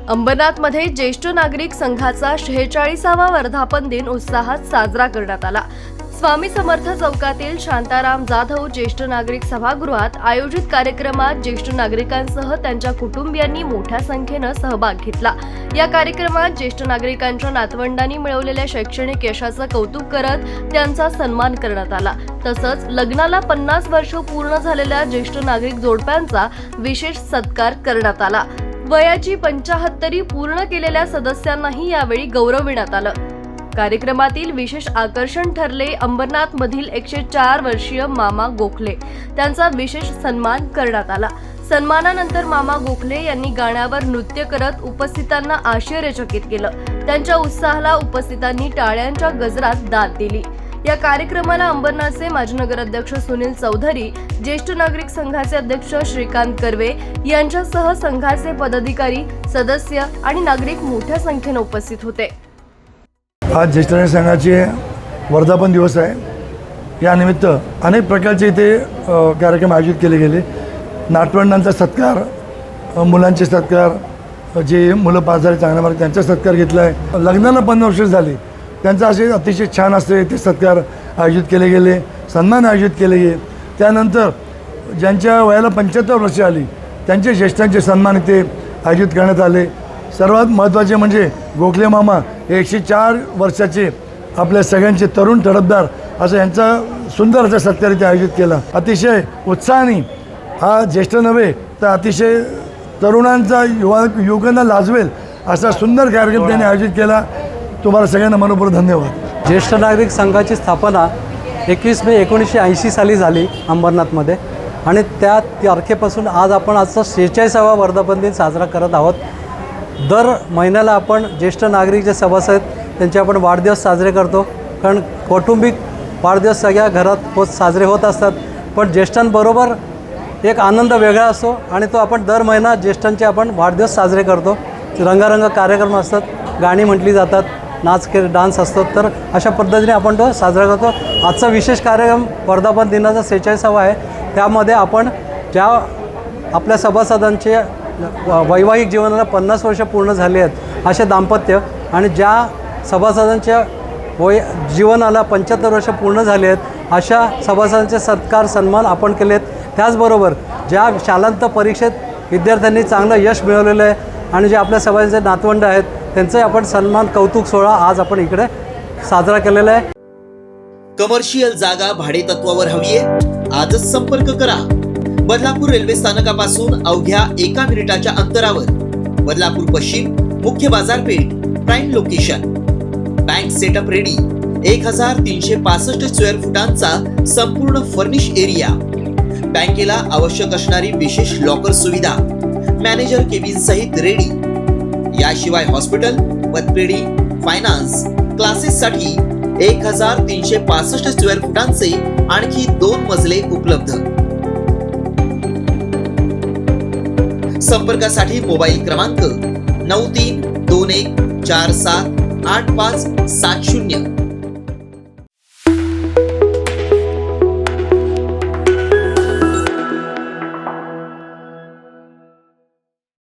अंबरनाथमध्ये ज्येष्ठ नागरिक संघाचा 46वा वर्धापन दिन उत्साहात साजरा करण्यात आला। स्वामी समर्थ चौकातील शांताराम जाधव ज्येष्ठ नागरिक सभागृहात आयोजित कार्यक्रमात ज्येष्ठ नागरिकांसह त्यांच्या कुटुंबियांनी मोठ्या संख्येने सहभाग घेतला। या कार्यक्रमात ज्येष्ठ नागरिकांच्या नातवंडांनी मिळवलेल्या शैक्षणिक यशाचं कौतुक करत त्यांचा सन्मान करण्यात आला। तसंच लग्नाला 50 वर्ष पूर्ण झालेल्या ज्येष्ठ नागरिक जोडप्यांचा विशेष सत्कार करण्यात आला। वयाची 75 पूर्ण केलेल्या सदस्यांनाही यावेळी गौरविण्यात आलं। कार्यक्रमातील विशेष आकर्षण ठरले अंबरनाथ मधील 104 वर्षीय मामा गोखले, त्यांचा विशेष सन्मान करण्यात आला। सन्मानानंतर मामा गोखले यांनी गाण्यावर नृत्य करत उपस्थितांना आश्चर्यचकित केलं। त्यांच्या उत्साहाला उपस्थितांनी टाळ्यांच्या गजरात दाद दिली। या कार्यक्रमाला अंबरनाथचे माजी नगराध्यक्ष सुनील चौधरी, ज्येष्ठ नागरिक संघाचे अध्यक्ष श्रीकांत कर्वे यांच्यासह संघाचे पदाधिकारी, सदस्य आणि नागरिक मोठ्या संख्येने उपस्थित होते। आज ज्येष्ठ नागरिक संघाचे वर्धापन दिवस आहे। या निमित्त अनेक प्रकारचे इथे कार्यक्रम आयोजित केले गेले। नातवंडांचा सत्कार, मुलांचे सत्कार, जे मुलं पास झाले चांगल्या मार्क त्यांचा सत्कार घेतला आहे। लग्नाला 50 वर्ष झाली त्यांचा असे अतिशय छान असे ते सत्कार आयोजित केले गेले, सन्मान आयोजित केले गेले। त्यानंतर ज्यांच्या वयाला 75 वर्ष आली त्यांचे ज्येष्ठांचे सन्मान इथे आयोजित करण्यात आले। सर्वात महत्त्वाचे म्हणजे गोखले मामा 104 वर्षाचे आपल्या सगळ्यांचे तरुण तडफदार असं यांचा सुंदर असा सत्कार इथे आयोजित केला। अतिशय उत्साहाने हा ज्येष्ठ नव्हे तर अतिशय तरुणांचा युवकांना लाजवेल असा सुंदर कार्यक्रम त्यांनी आयोजित केला। तुम्हाला सगळ्यांना मनपूर्वक धन्यवाद। ज्येष्ठ नागरिक संघाची स्थापना 21 मे 1980 साली झाली अंबरनाथमध्ये आणि त्या तारखेपासून आज आपण आजचा 46वा वर्धापन दिन साजरा करत आहोत। दर महिन्याला आपण ज्येष्ठ नागरिक जे सभासद आहेत त्यांचे आपण वाढदिवस साजरे करतो, कारण कौटुंबिक वाढदिवस सगळ्या घरात साजरे होत असतात, पण ज्येष्ठांबरोबर एक आनंद वेगळा असतो आणि तो आपण दर महिना ज्येष्ठांचे आपण वाढदिवस साजरे करतो। रंगारंग कार्यक्रम असतात, गाणी म्हटली जातात, डान्स असतो, तर अशा पद्धतीने आपण तो साजरा करतो। आजचा विशेष कार्यक्रम वर्धापन दिनाचा 46वा आहे। त्यामध्ये आपण ज्या आपल्या सभासदांचे वैवाहिक जीवनाला 50 वर्ष पूर्ण झाली आहेत असे दाम्पत्य आणि ज्या सभासदांच्या जीवनाला 75 वर्ष पूर्ण झाले आहेत अशा सभासदांचे सत्कार सन्मान आपण केले आहेत। त्याचबरोबर ज्या शालांत परीक्षेत विद्यार्थ्यांनी चांगलं यश मिळवलेलं आहे आणि जे आपल्या सभासदांचे नातवंड आहेत त्यांचे आपण सन्मान कौतुक सोहळा आज आपण इकडे साजरा केलेला आहे। कमर्शियल जागा भाडे तत्वावर हवी आहे? आजच संपर्क करा। बदलापूर रेल्वे स्थानकापासून अवघ्या 1 मिनिटाच्या अंतरावर, बदलापूर पश्चिम, मुख्य बाजारपेठ, prime location. Bank setup ready, 1365 square फुटांचा संपूर्ण फर्निश एरिया, बँकेला आवश्यक असणारी विशेष लॉकर सुविधा, मॅनेजर केबिन सहित रेडी। याशिवाय हॉस्पिटल, पतपेढी, फायनान्स, क्लासेस साठी 1365 स्क्वेअर फुटांचे आणखी 2 मजले उपलब्ध। संपर्कासाठी मोबाईल क्रमांक 9321478570।